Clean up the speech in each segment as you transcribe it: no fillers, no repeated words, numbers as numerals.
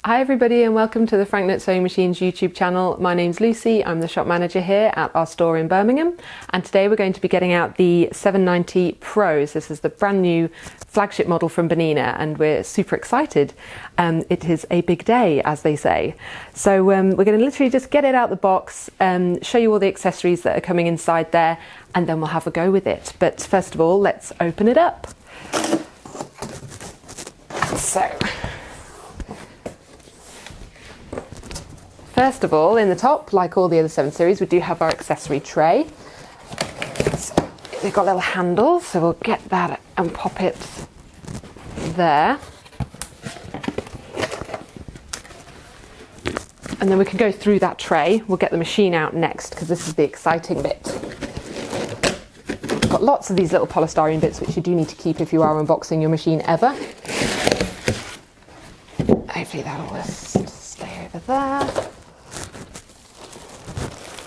Hi everybody and welcome to the Frank Nutt Sewing Machines YouTube channel. My name's Lucy, I'm the shop manager here at our store in Birmingham, and today we're going to be getting out the 790 Pros. This is the brand new flagship model from Bernina and we're super excited. It is a big day, as they say. So we're going to literally just get it out the box, show you all the accessories that are coming inside there, and then we'll have a go with it. But first of all, let's open it up. So, first of all, in the top, like all the other 7 series, we do have our accessory tray. So they've got little handles, so we'll get that and pop it there. And then we can go through that tray. We'll get the machine out next, because this is the exciting bit. We've got lots of these little polystyrene bits, which you do need to keep if you are unboxing your machine ever. Hopefully that'll just stay over there.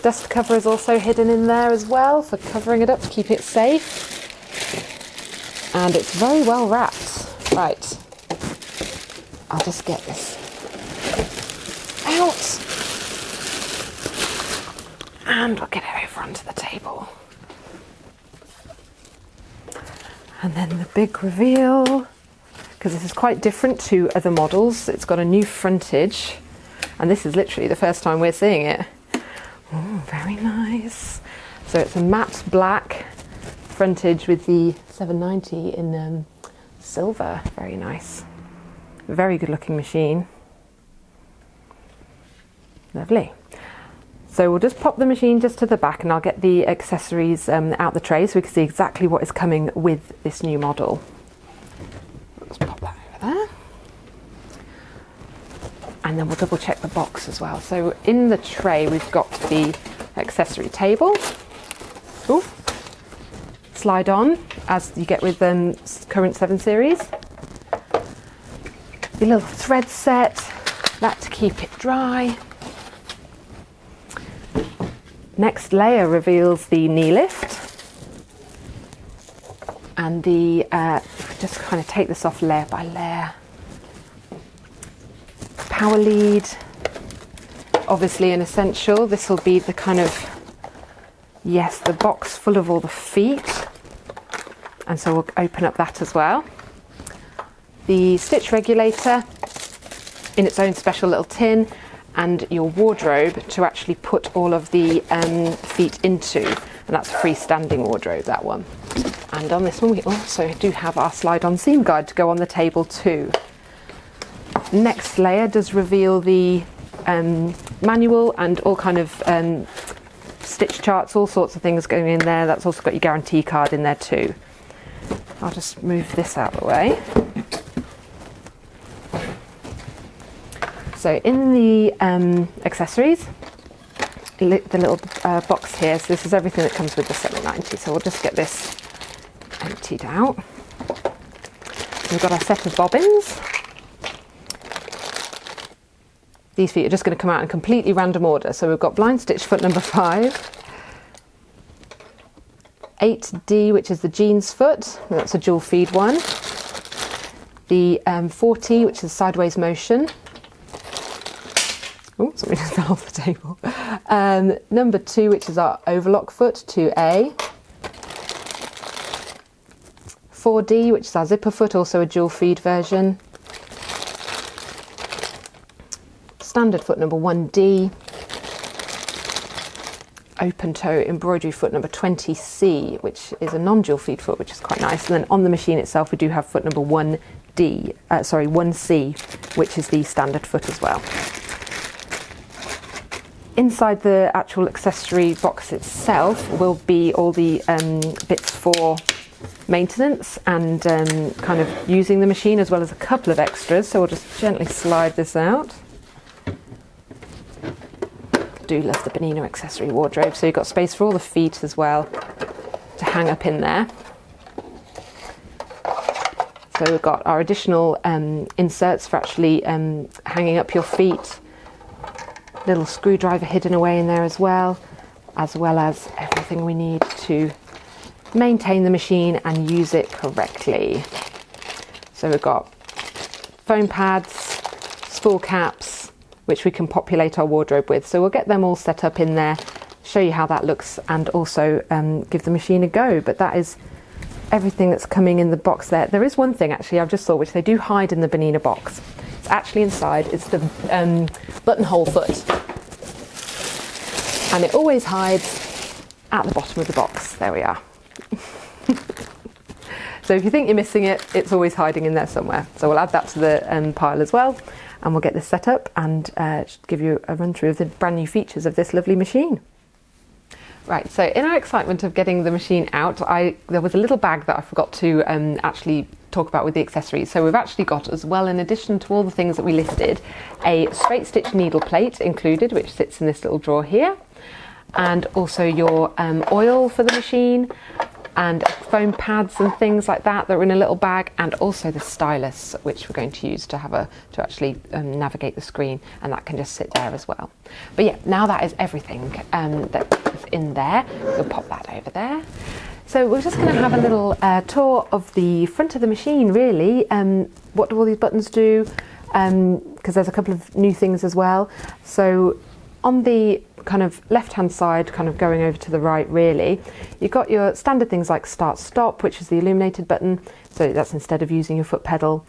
Dust cover is also hidden in there as well for covering it up to keep it safe. And it's very well wrapped. Right, I'll just get this out. And we'll get it over onto the table. And then the big reveal, because this is quite different to other models. It's got a new frontage, and this is literally the first time we're seeing it. Oh, very nice. So it's a matte black frontage with the 790 in silver. Very nice. Very good looking machine. Lovely. So we'll just pop the machine just to the back and I'll get the accessories out the tray so we can see exactly what is coming with this new model. Let's pop that over there. And then we'll double check the box as well. So in the tray we've got the accessory table. Ooh. Slide on, as you get with current 7 series. Your little thread set, that to keep it dry. Next layer reveals the knee lift. And the, just kind of take this off layer by layer. Power lead, obviously an essential. This will be the kind of, yes, the box full of all the feet. And so we'll open up that as well. The stitch regulator in its own special little tin, and your wardrobe to actually put all of the feet into. And that's a freestanding wardrobe, that one. And on this one we also do have our slide-on seam guide to go on the table too. Next layer does reveal the manual and all kind of stitch charts, all sorts of things going in there. That's also got your guarantee card in there too. I'll just move this out of the way. So in the accessories, the little box here, so this is everything that comes with the 790. So we'll just get this emptied out. We've got our set of bobbins. These feet are just going to come out in completely random order. So we've got blind stitch foot number 5, 8D, which is the jeans foot, that's a dual feed one, the 4T, which is sideways motion. Oh, something just fell off the table. Number 2, which is our overlock foot, 2A. 4D, which is our zipper foot, also a dual feed version. Standard foot number 1D, open toe embroidery foot number 20C, which is a non-dual feed foot, which is quite nice. And then on the machine itself, we do have foot number 1C, which is the standard foot as well. Inside the actual accessory box itself will be all the bits for maintenance and kind of using the machine, as well as a couple of extras. So we'll just gently slide this out. Do love the Bernina accessory wardrobe, so you've got space for all the feet as well to hang up in there. So we've got our additional inserts for actually hanging up your feet, little screwdriver hidden away in there as well as everything we need to maintain the machine and use it correctly. So we've got foam pads, spool caps, which we can populate our wardrobe with. So we'll get them all set up in there, show you how that looks, and also give the machine a go. But that is everything that's coming in the box there. There is one thing actually I've just saw, which they do hide in the Bernina box. It's actually inside. It's the buttonhole foot. And it always hides at the bottom of the box. There we are. So if you think you're missing it, it's always hiding in there somewhere. So we'll add that to the pile as well, and we'll get this set up and give you a run through of the brand new features of this lovely machine. Right, so in our excitement of getting the machine out, there was a little bag that I forgot to actually talk about with the accessories. So we've actually got, as well, in addition to all the things that we listed, a straight stitch needle plate included, which sits in this little drawer here, and also your oil for the machine, and foam pads and things like that that are in a little bag, and also the stylus, which we're going to use to actually navigate the screen, and that can just sit there as well. But yeah, now that is everything that is in there. We'll pop that over there. So we're just going to have a little tour of the front of the machine, really. What do all these buttons do? Because there's a couple of new things as well. So on the kind of left-hand side, kind of going over to the right, really, you've got your standard things like start stop, which is the illuminated button, so that's instead of using your foot pedal,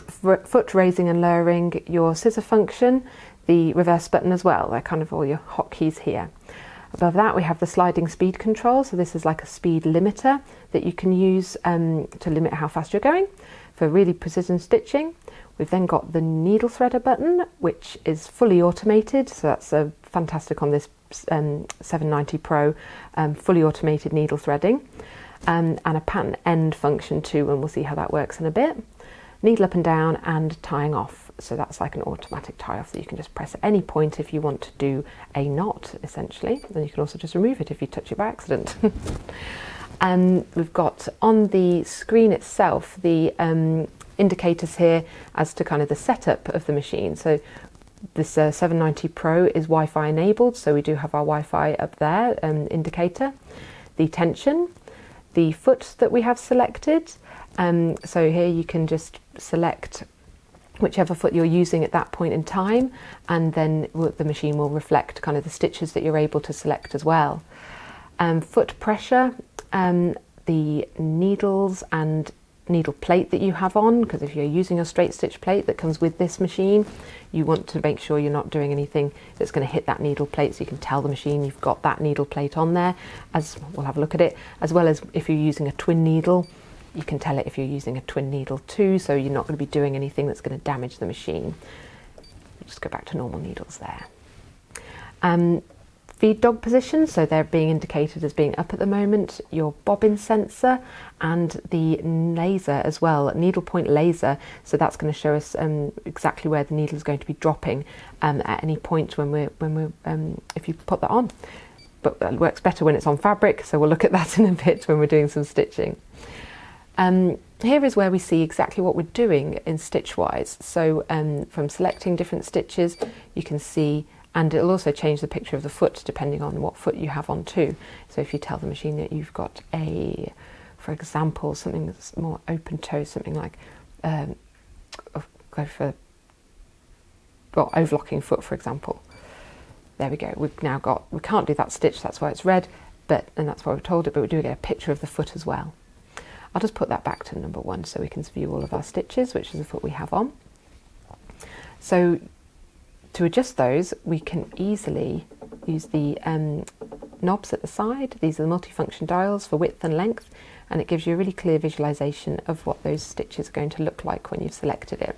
foot raising and lowering, your scissor function, the reverse button as well. They're kind of all your hotkeys here. Above that we have the sliding speed control, so this is like a speed limiter that you can use to limit how fast you're going for really precision stitching. We've then got the needle threader button, which is fully automated, so that's fantastic on this 790 Pro, fully automated needle threading, and a pattern end function too, and we'll see how that works in a bit. Needle up and down and tying off, so that's like an automatic tie off that you can just press at any point if you want to do a knot, essentially. Then you can also just remove it if you touch it by accident. And we've got on the screen itself the indicators here as to kind of the setup of the machine. So this 790 Pro is Wi-Fi enabled, so we do have our Wi-Fi up there, indicator. The tension, the foot that we have selected, so here you can just select whichever foot you're using at that point in time, and then the machine will reflect kind of the stitches that you're able to select as well. Foot pressure, the needles and needle plate that you have on, because if you're using a straight stitch plate that comes with this machine, you want to make sure you're not doing anything that's going to hit that needle plate, so you can tell the machine you've got that needle plate on there, as we'll have a look at it, as well as if you're using a twin needle, you can tell it if you're using a twin needle too, so you're not going to be doing anything that's going to damage the machine. Just go back to normal needles there. Feed dog position, so they're being indicated as being up at the moment, your bobbin sensor, and the laser as well, needle point laser, so that's going to show us exactly where the needle is going to be dropping at any point when we're if you put that on. But it works better when it's on fabric, so we'll look at that in a bit when we're doing some stitching. Here is where we see exactly what we're doing in stitch wise. So from selecting different stitches, you can see, and it'll also change the picture of the foot depending on what foot you have on too. So if you tell the machine that you've got for example, something that's more open toe, something like go for overlocking foot, for example. There we go. We've now got, we can't do that stitch, that's why it's red, and that's why we've told it, but we do get a picture of the foot as well. I'll just put that back to number 1 so we can view all of our stitches, which is the foot we have on. So to adjust those, we can easily use the knobs at the side. These are the multifunction dials for width and length, and it gives you a really clear visualization of what those stitches are going to look like when you've selected it.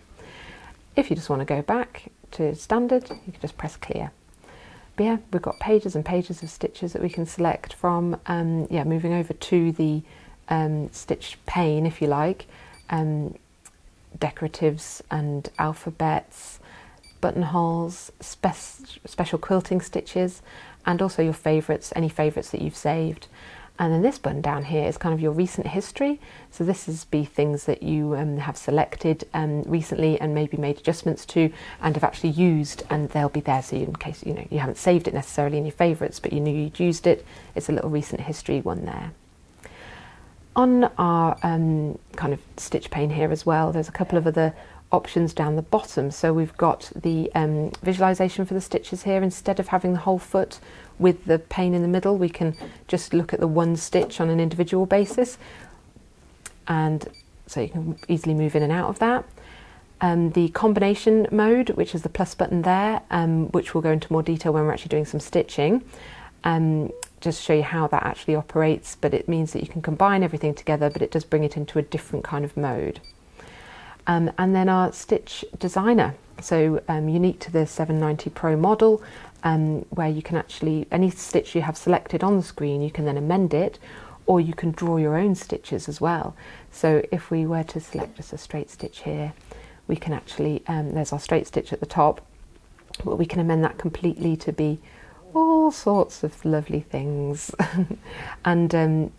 If you just want to go back to standard, you can just press clear. But yeah, we've got pages and pages of stitches that we can select from. Moving over to the stitch pane, if you like, decoratives and alphabets, buttonholes, special quilting stitches, and also your favourites, any favourites that you've saved. And then this button down here is kind of your recent history. So this is things that you have selected recently and maybe made adjustments to and have actually used, and they'll be there. So in case you haven't saved it necessarily in your favourites, but you knew you'd used it, it's a little recent history one there. On our kind of stitch pane here as well, there's a couple of other options down the bottom. So we've got the visualization for the stitches here. Instead of having the whole foot with the pane in the middle, we can just look at the one stitch on an individual basis, and so you can easily move in and out of that. The combination mode, which is the plus button there, which we'll go into more detail when we're actually doing some stitching, just show you how that actually operates, but it means that you can combine everything together, but it does bring it into a different kind of mode. And then our stitch designer, so unique to the 790 Pro model, where you can actually, any stitch you have selected on the screen, you can then amend it, or you can draw your own stitches as well. So if we were to select just a straight stitch here, we can actually, there's our straight stitch at the top, but we can amend that completely to be all sorts of lovely things. And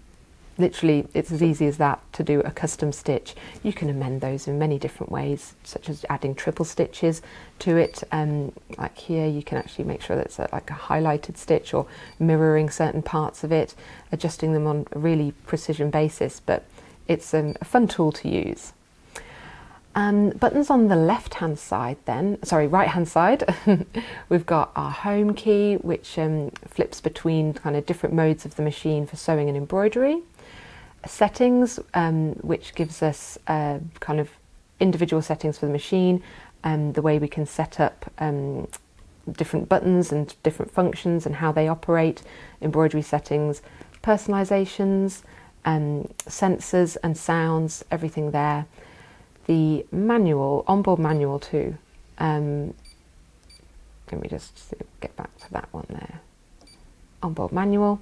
literally it's as easy as that to do a custom stitch. You can amend those in many different ways, such as adding triple stitches to it. Like here, you can actually make sure that it's like a highlighted stitch, or mirroring certain parts of it, adjusting them on a really precision basis, but it's a fun tool to use. Buttons on the left-hand side then, sorry, right-hand side, we've got our home key, which flips between kind of different modes of the machine for sewing and embroidery. Settings, which gives us kind of individual settings for the machine, the way we can set up different buttons and different functions and how they operate, embroidery settings, personalizations, sensors and sounds, everything there. The manual, onboard manual too. Let me just get back to that one there. Onboard manual.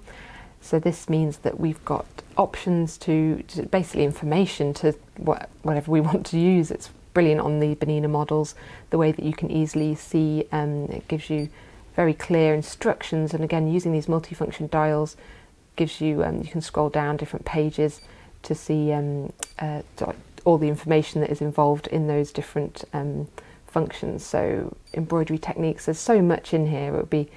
So this means that we've got options to basically information to whatever we want to use. It's brilliant on the Bernina models, the way that you can easily see, it gives you very clear instructions, and again, using these multifunction dials gives you, you can scroll down different pages to see all the information that is involved in those different functions. So embroidery techniques, there's so much in here, it would be,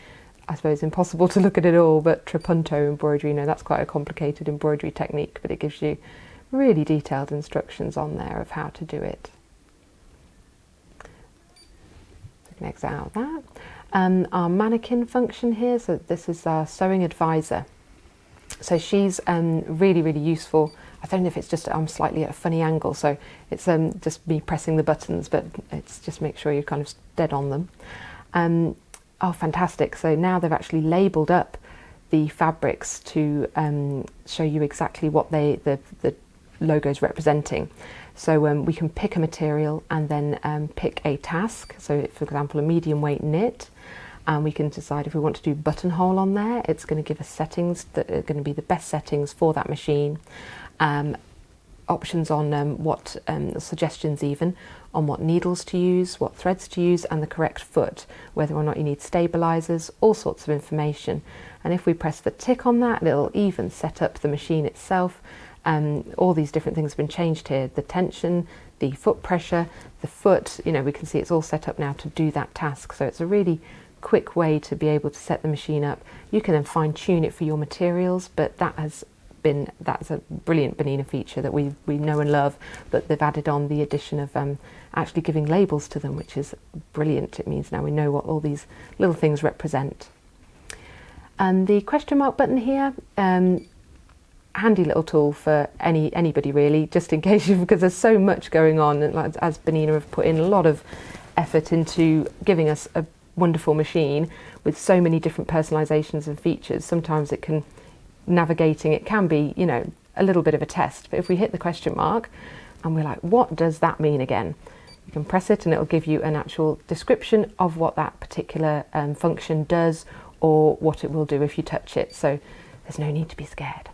I suppose, impossible to look at it all, but trapunto embroidery, that's quite a complicated embroidery technique, but it gives you really detailed instructions on there of how to do it. So we can exit out that. Our mannequin function here, so this is our sewing advisor. So she's really, really useful. I don't know if it's just I'm slightly at a funny angle, so it's just me pressing the buttons, but it's just make sure you're kind of dead on them. Oh, fantastic. So now they've actually labelled up the fabrics to show you exactly what the logo is representing. So we can pick a material and then pick a task. So for example, a medium weight knit. And we can decide if we want to do buttonhole on there. It's going to give us settings that are going to be the best settings for that machine. Options on what suggestions even on what needles to use, what threads to use, and the correct foot, whether or not you need stabilizers, all sorts of information. And if we press the tick on that, it'll even set up the machine itself. All these different things have been changed here. The tension, the foot pressure, the foot, we can see it's all set up now to do that task. So it's a really quick way to be able to set the machine up. You can then fine tune it for your materials, but that's a brilliant Bernina feature that we know and love, but they've added on the addition of actually giving labels to them, which is brilliant. It means now we know what all these little things represent. And the question mark button here, handy little tool for anybody really, just in case because there's so much going on, and as Bernina have put in a lot of effort into giving us a wonderful machine with so many different personalizations and features. Sometimes navigating it can be, a little bit of a test, but if we hit the question mark and we're like, what does that mean again? You can press it and it'll give you an actual description of what that particular function does, or what it will do if you touch it. So there's no need to be scared.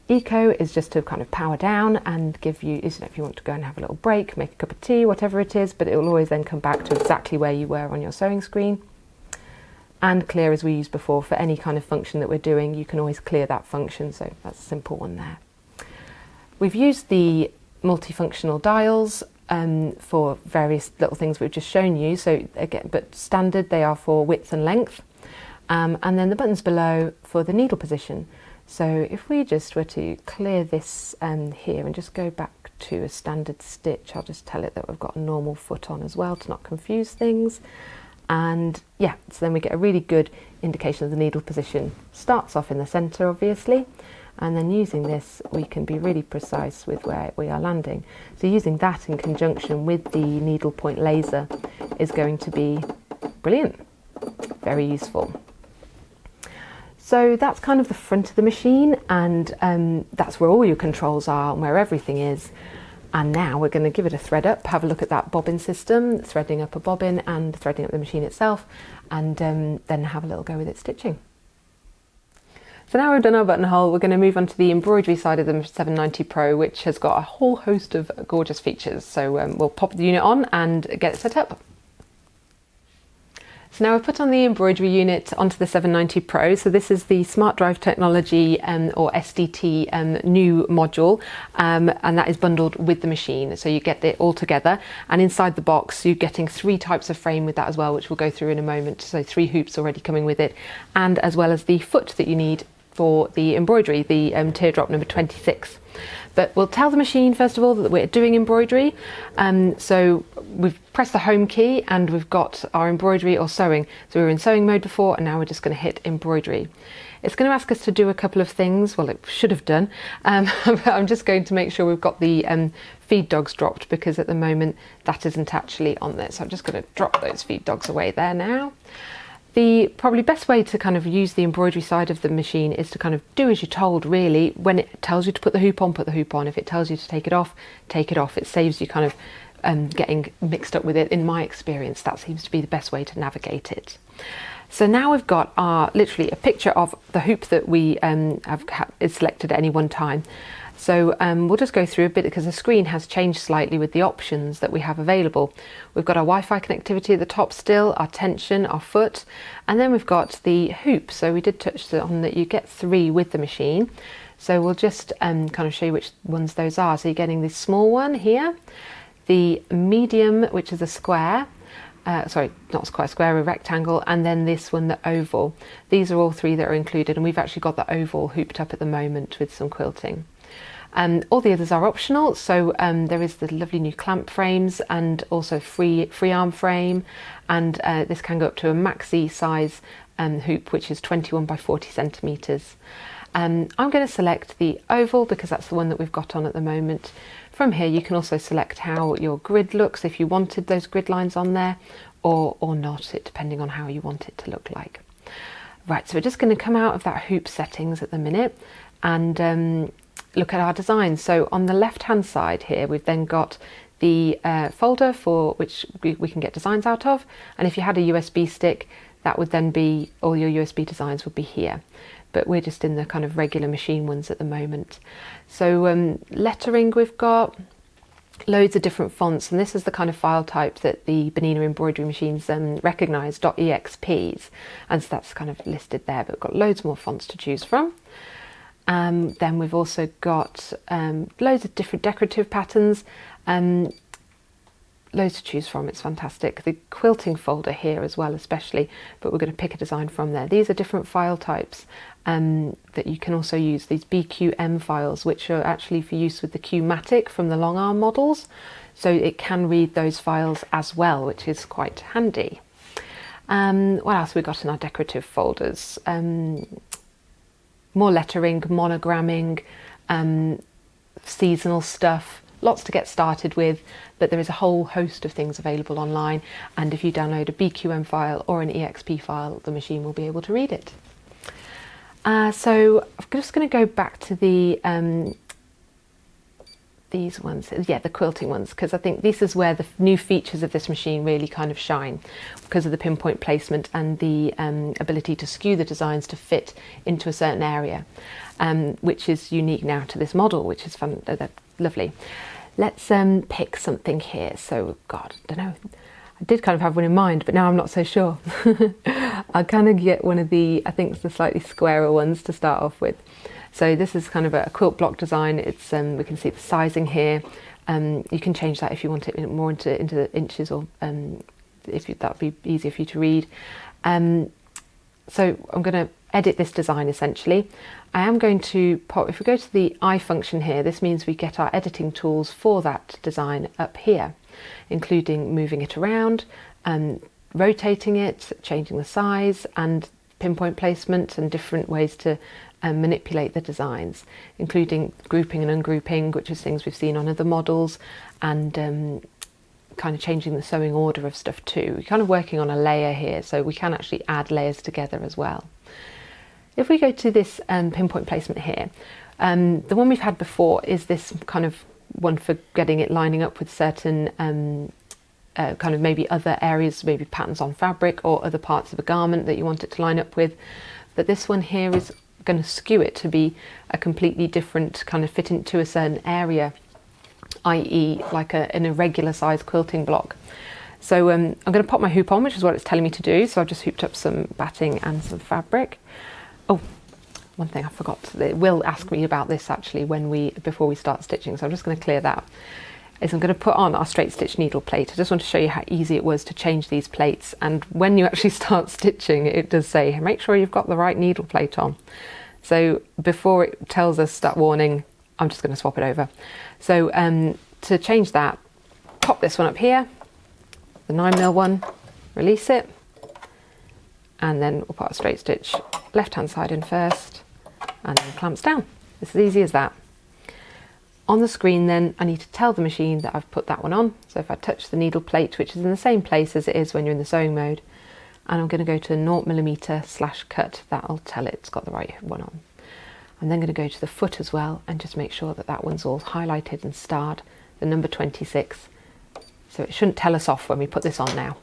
Eco is just to kind of power down and give you, if you want to go and have a little break, make a cup of tea, whatever it is, but it will always then come back to exactly where you were on your sewing screen. And clear, as we used before, for any kind of function that we're doing, you can always clear that function, so that's a simple one there. We've used the multifunctional dials for various little things we've just shown you, so again, but standard they are for width and length, and then the buttons below for the needle position. So if we just were to clear this here and just go back to a standard stitch. I'll just tell it that we've got a normal foot on as well to not confuse things. And yeah, so then we get a really good indication of the needle position. Starts off in the center, obviously, and then using this we can be really precise with where we are landing. So using that in conjunction with the needle point laser is going to be brilliant, very useful. So that's kind of the front of the machine, and that's where all your controls are and where everything is. And now we're going to give it a thread up, have a look at that bobbin system, threading up a bobbin and threading up the machine itself, and then have a little go with its stitching. So now we've done our buttonhole, we're going to move on to the embroidery side of the 790 Pro, which has got a whole host of gorgeous features. So we'll pop the unit on and get it set up. So now I've put on the embroidery unit onto the 790 Pro. So this is the Smart Drive Technology or SDT new module, and that is bundled with the machine. So you get it all together, and inside the box you're getting 3 types of frame with that as well, which we'll go through in a moment. So 3 hoops already coming with it, and as well as the foot that you need for the embroidery, the teardrop number 26. But we'll tell the machine first of all that we're doing embroidery. So we've pressed the home key and we've got our embroidery or sewing. So we were in sewing mode before, and now we're just going to hit embroidery. It's going to ask us to do a couple of things. Well, it should have done. I'm just going to make sure we've got the feed dogs dropped, because at the moment that isn't actually on there. So I'm just going to drop those feed dogs away there now. The probably best way to kind of use the embroidery side of the machine is to kind of do as you're told, really. When it tells you to put the hoop on, put the hoop on. If it tells you to take it off, take it off. It saves you kind of getting mixed up with it. In my experience, that seems to be the best way to navigate it. So now we've got our literally a picture of the hoop that we is selected at any one time. So we'll just go through a bit, because the screen has changed slightly with the options that we have available. We've got our Wi-Fi connectivity at the top still, our tension, our foot, and then we've got the hoop. So we did touch on that you get 3 with the machine. So we'll just kind of show you which ones those are. So you're getting the small one here, the medium, which is a square, sorry, not quite a square, a rectangle, and then this one, the oval. These are all 3 that are included, and we've actually got the oval hooped up at the moment with some quilting. All the others are optional, so there is the lovely new clamp frames and also free arm frame, and this can go up to a maxi size hoop, which is 21 by 40 centimetres. I'm going to select the oval because that's the one that we've got on at the moment. From here you can also select how your grid looks, if you wanted those grid lines on there or not, it depending on how you want it to look like. Right, so we're just going to come out of that hoop settings at the minute and look at our design. So on the left hand side here we've then got the folder for which we can get designs out of, and if you had a USB stick, that would then be all your USB designs would be here, but we're just in the kind of regular machine ones at the moment. So lettering, we've got loads of different fonts, and this is the kind of file type that the Bernina embroidery machines recognise, .exps, and so that's kind of listed there, but we've got loads more fonts to choose from. Then we've also got loads of different decorative patterns, loads to choose from. It's fantastic. The quilting folder here as well, especially, but we're going to pick a design from there. These are different file types that you can also use, these BQM files, which are actually for use with the Q-matic from the long arm models, so it can read those files as well, which is quite handy. What else have we got in our decorative folders? More lettering, monogramming, seasonal stuff, lots to get started with, but there is a whole host of things available online, and if you download a BQM file or an EXP file, the machine will be able to read it. So I'm just going to go back to the these ones, yeah, the quilting ones, because I think this is where the new features of this machine really kind of shine, because of the pinpoint placement and the ability to skew the designs to fit into a certain area, which is unique now to this model, which is fun, lovely. Let's pick something here. So, God, I don't know, I did kind of have one in mind, but now I'm not so sure. I'll kind of get one of the, I think it's the slightly squarer ones to start off with. So this is kind of a quilt block design. It's we can see the sizing here. You can change that if you want it more into inches, or if that would be easier for you to read. So I'm going to edit this design essentially. I am going to pop, if we go to the I function here, this means we get our editing tools for that design up here, including moving it around, rotating it, changing the size, and pinpoint placement, and different ways to manipulate the designs, including grouping and ungrouping, which is things we've seen on other models, and kind of changing the sewing order of stuff too. We're kind of working on a layer here, so we can actually add layers together as well. If we go to this pinpoint placement here, the one we've had before is this kind of one for getting it lining up with certain kind of maybe other areas, maybe patterns on fabric or other parts of a garment that you want it to line up with. But this one here is going to skew it to be a completely different kind of fit into a certain area, i.e. like an irregular size quilting block. So I'm going to pop my hoop on, which is what it's telling me to do. So I've just hooped up some batting and some fabric. Oh, one thing I forgot, it will ask me about this actually before we start stitching, so I'm just going to clear that. Is I'm going to put on our straight stitch needle plate. I just want to show you how easy it was to change these plates, and when you actually start stitching it does say make sure you've got the right needle plate on. So before it tells us that warning, I'm just going to swap it over. So to change that, pop this one up here, the 9mm one, release it, and then we'll put a straight stitch left hand side in first, and then clamps down. It's as easy as that. On the screen then I need to tell the machine that I've put that one on. So if I touch the needle plate, which is in the same place as it is when you're in the sewing mode, and I'm going to go to 0mm/cut, that'll tell it it's got the right one on. I'm then going to go to the foot as well and just make sure that that one's all highlighted and starred, the number 26. So it shouldn't tell us off when we put this on now.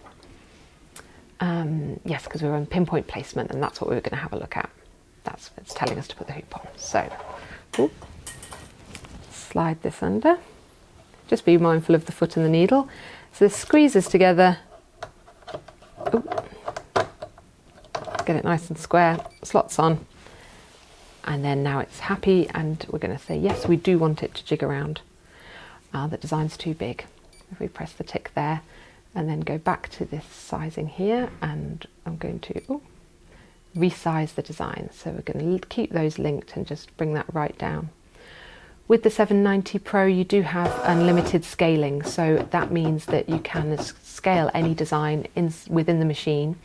Yes, because we were on pinpoint placement and that's what we were going to have a look at. It's telling us to put the hoop on. So, slide this under. Just be mindful of the foot and the needle. So this squeezes together. Get it nice and square, slots on. And then now it's happy and we're going to say, yes, we do want it to jig around. The design's too big. If we press the tick there and then go back to this sizing here, and I'm going to resize the design. So we're going to keep those linked and just bring that right down. With the 790 Pro, you do have unlimited scaling. So that means that you can scale any design within the machine.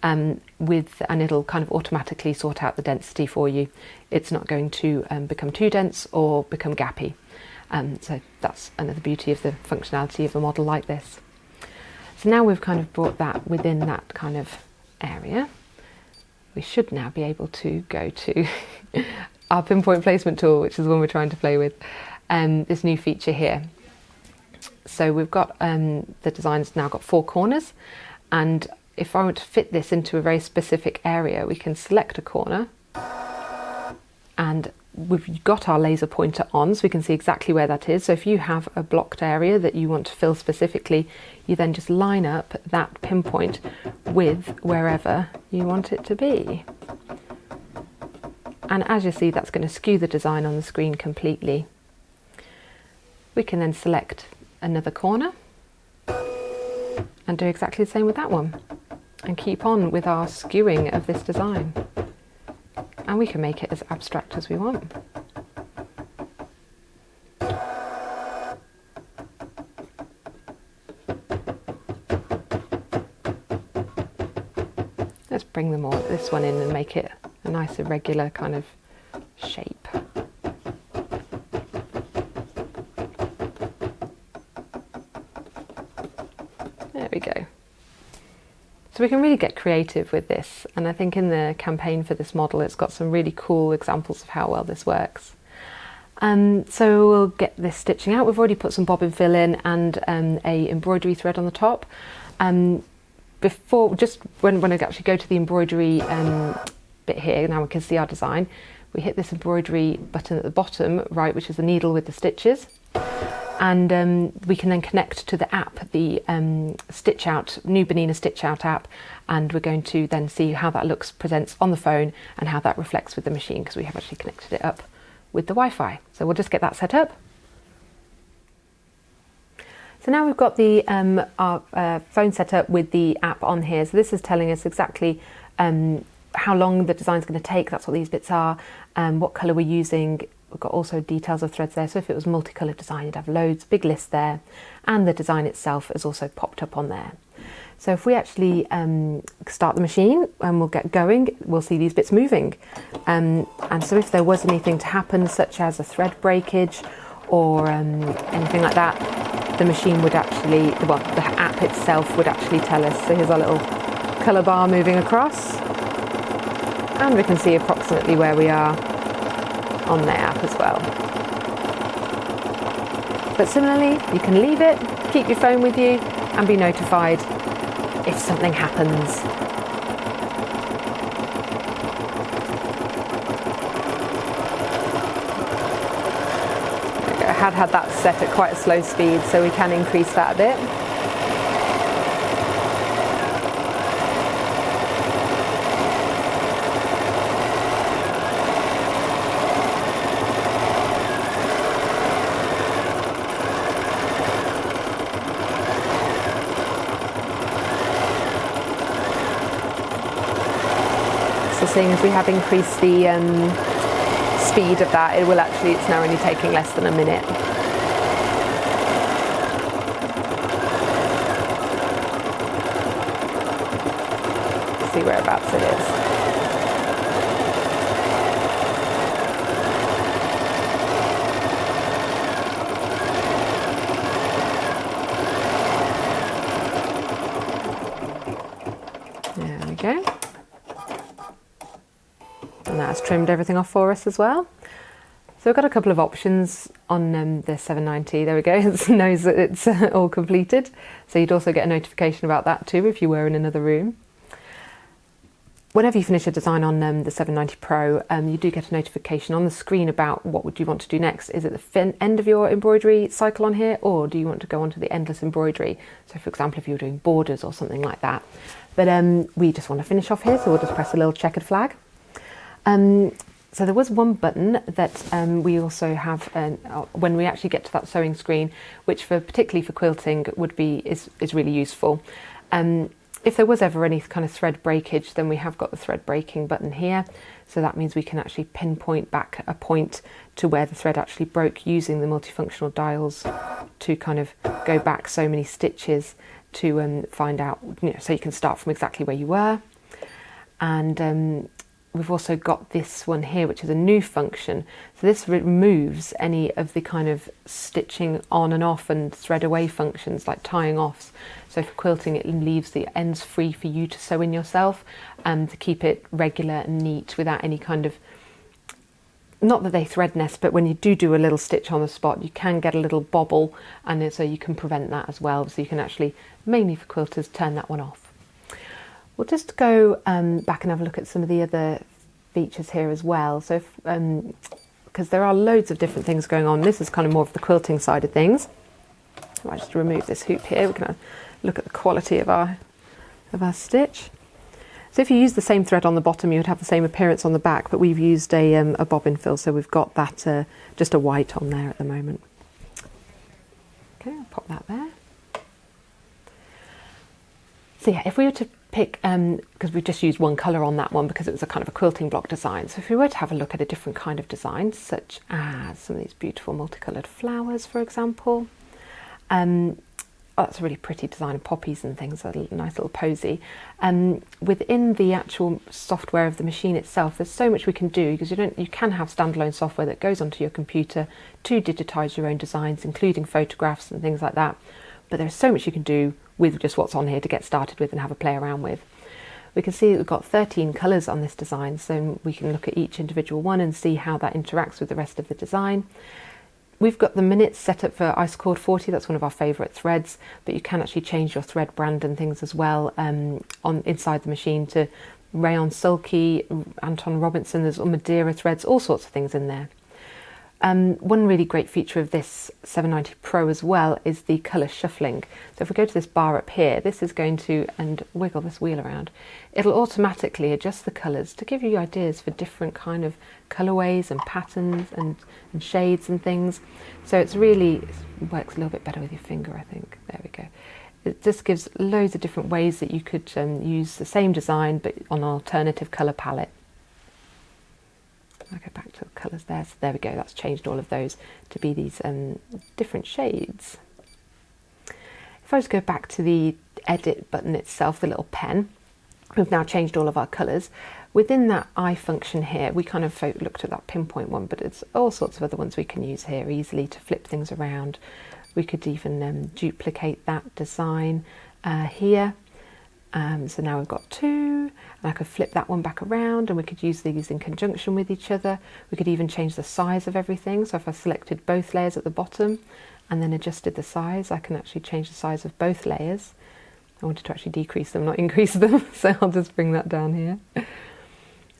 And it'll kind of automatically sort out the density for you. It's not going to become too dense or become gappy. So that's another beauty of the functionality of a model like this. So now we've kind of brought that within that kind of area. We should now be able to go to our pinpoint placement tool, which is the one we're trying to play with, this new feature here. So we've got the design's now got 4 corners, and if I want to fit this into a very specific area, we can select a corner, and we've got our laser pointer on so we can see exactly where that is. So if you have a blocked area that you want to fill specifically, you then just line up that pinpoint with wherever you want it to be. And as you see, that's going to skew the design on the screen completely. We can then select another corner and do exactly the same with that one, and keep on with our skewing of this design. And we can make it as abstract as we want. Let's bring this one in and make it a nice irregular kind of shape. There we go. So we can really get creative with this, and I think in the campaign for this model it's got some really cool examples of how well this works. So we'll get this stitching out. We've already put some bobbin fill in and a embroidery thread on the top. Before, just when I actually go to the embroidery bit here, now we can see our design, we hit this embroidery button at the bottom right, which is the needle with the stitches. And we can then connect to the app, the Stitch Out, new Bernina Stitch Out app, and we're going to then see how that presents on the phone and how that reflects with the machine, because we have actually connected it up with the Wi-Fi. So we'll just get that set up. So now we've got the our phone set up with the app on here. So this is telling us exactly how long the design's going to take, that's what these bits are, and what colour we're using. We've got also details of threads there, so if it was multicoloured design you'd have loads, big list there, and the design itself is also popped up on there. So if we actually start the machine and we'll get going, we'll see these bits moving. And so if there was anything to happen, such as a thread breakage or anything like that, the machine would actually, well, the app itself would actually tell us. So here's our little colour bar moving across, and we can see approximately where we are on the app as well. But similarly, you can leave it, keep your phone with you, and be notified if something happens. I had that set at quite a slow speed, so we can increase that a bit. So seeing as we have increased the speed of that, it will actually, it's now only taking less than a minute. See whereabouts it is. There we go. And that's trimmed everything off for us as well. So we've got a couple of options on the 790. There we go, it knows that it's all completed. So you'd also get a notification about that too if you were in another room. Whenever you finish a design on the 790 Pro, you do get a notification on the screen about what would you want to do next. Is it the end of your embroidery cycle on here, or do you want to go on to the endless embroidery? So for example, if you were doing borders or something like that. But we just want to finish off here, so we'll just press a little checkered flag. So there was one button that we also have when we actually get to that sewing screen, which particularly for quilting is really useful. If there was ever any kind of thread breakage, then we have got the thread breaking button here. So that means we can actually pinpoint back a point to where the thread actually broke using the multifunctional dials to kind of go back so many stitches to find out, so you can start from exactly where you were. And we've also got this one here, which is a new function. So this removes any of the kind of stitching on and off and thread away functions like tying offs. So for quilting, it leaves the ends free for you to sew in yourself and to keep it regular and neat without any kind of, not that they thread nest, but when you do a little stitch on the spot, you can get a little bobble, and so you can prevent that as well. So you can actually, mainly for quilters, turn that one off. We'll just go back and have a look at some of the other features here as well. So, because there are loads of different things going on. This is kind of more of the quilting side of things. I might just remove this hoop here. We're going to look at the quality of our stitch. So if you use the same thread on the bottom, you would have the same appearance on the back, but we've used a bobbin fill, so we've got that just a white on there at the moment. Okay, I'll pop that there. So yeah, if we were to pick, because we just used one colour on that one because it was a kind of a quilting block design. So if we were to have a look at a different kind of design, such as some of these beautiful multicoloured flowers, for example. Oh, that's a really pretty design of poppies and things, a nice little posy. Within the actual software of the machine itself, there's so much we can do, because you can have standalone software that goes onto your computer to digitise your own designs, including photographs and things like that. But there's so much you can do with just what's on here to get started with and have a play around with. We can see that we've got 13 colours on this design, so we can look at each individual one and see how that interacts with the rest of the design. We've got the minutes set up for Isocord 40, that's one of our favourite threads, but you can actually change your thread brand and things as well inside the machine to Rayon Sulky, Anton Robinson, there's Madeira threads, all sorts of things in there. One really great feature of this 790 Pro as well is the colour shuffling. So if we go to this bar up here, this is going to, and wiggle this wheel around, it'll automatically adjust the colours to give you ideas for different kind of colourways and patterns and shades and things. So it works a little bit better with your finger, I think. There we go. it just gives loads of different ways that you could use the same design but on an alternative colour palette. I'll go back to the colours there. So there we go, that's changed all of those to be these different shades. If I just go back to the edit button itself, the little pen, we've now changed all of our colours. Within that eye function here, we kind of looked at that pinpoint one, but it's all sorts of other ones we can use here easily to flip things around. We could even duplicate that design here. So now we've got two, and I could flip that one back around, and we could use these in conjunction with each other. We could even change the size of everything. So if I selected both layers at the bottom and then adjusted the size, I can actually change the size of both layers. I wanted to actually decrease them, not increase them, so I'll just bring that down here.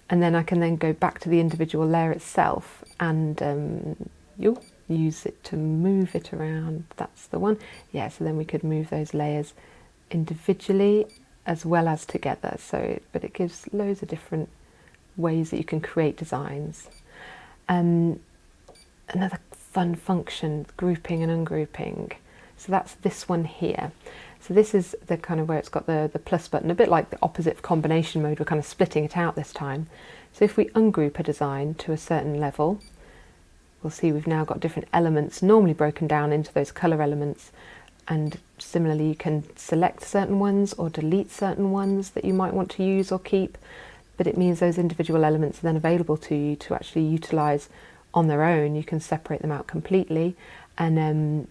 And then I can then go back to the individual layer itself and you'll use it to move it around. That's the one. Yeah, so then we could move those layers individually as well as together. So, but it gives loads of different ways that you can create designs. Another fun function, grouping and ungrouping. So that's this one here. So this is the kind of where it's got the plus button, a bit like the opposite of combination mode. We're kind of splitting it out this time. So if we ungroup a design to a certain level, we'll see we've now got different elements normally broken down into those colour elements. And similarly, you can select certain ones or delete certain ones that you might want to use or keep, but it means those individual elements are then available to you to actually utilise on their own. You can separate them out completely and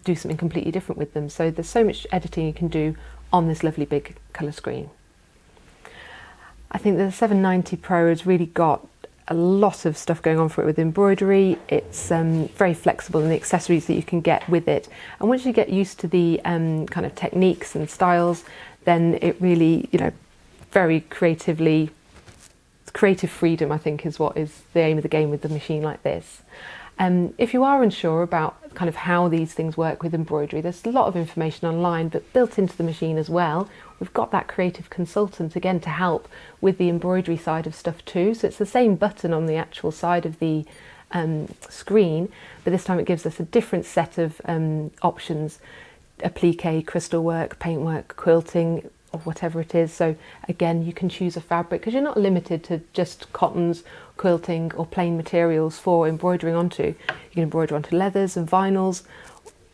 do something completely different with them. So there's so much editing you can do on this lovely big colour screen. I think the 790 Pro has really got a lot of stuff going on for it with embroidery. It's very flexible in the accessories that you can get with it, and once you get used to the kind of techniques and styles, then it really, you know, very creative freedom, I think, is what is the aim of the game with the machine like this. If you are unsure about kind of how these things work with embroidery, there's a lot of information online, but built into the machine as well, we've got that creative consultant again to help with the embroidery side of stuff too. So it's the same button on the actual side of the screen, but this time it gives us a different set of options: applique, crystal work, paintwork, quilting, or whatever it is. So again, you can choose a fabric because you're not limited to just cottons, quilting or plain materials for embroidering onto. You can embroider onto leathers and vinyls,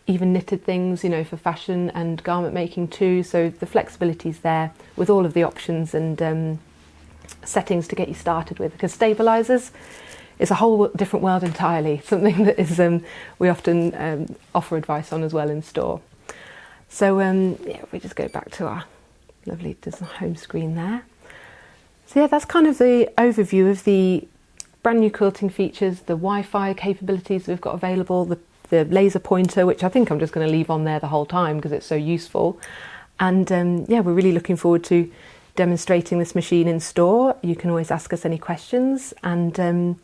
even knitted things, you know, for fashion and garment making too. So the flexibility is there with all of the options and settings to get you started with, because stabilizers is a whole different world entirely, something that is we often offer advice on as well in store. So yeah, we just go back to our lovely home screen there. So yeah, that's kind of the overview of the brand new quilting features, the Wi-Fi capabilities we've got available, the laser pointer, which I think I'm just going to leave on there the whole time because it's so useful. And yeah, we're really looking forward to demonstrating this machine in store. You can always ask us any questions, and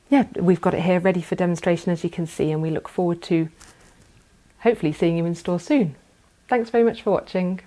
yeah, we've got it here ready for demonstration, as you can see, and we look forward to hopefully seeing you in store soon. Thanks very much for watching.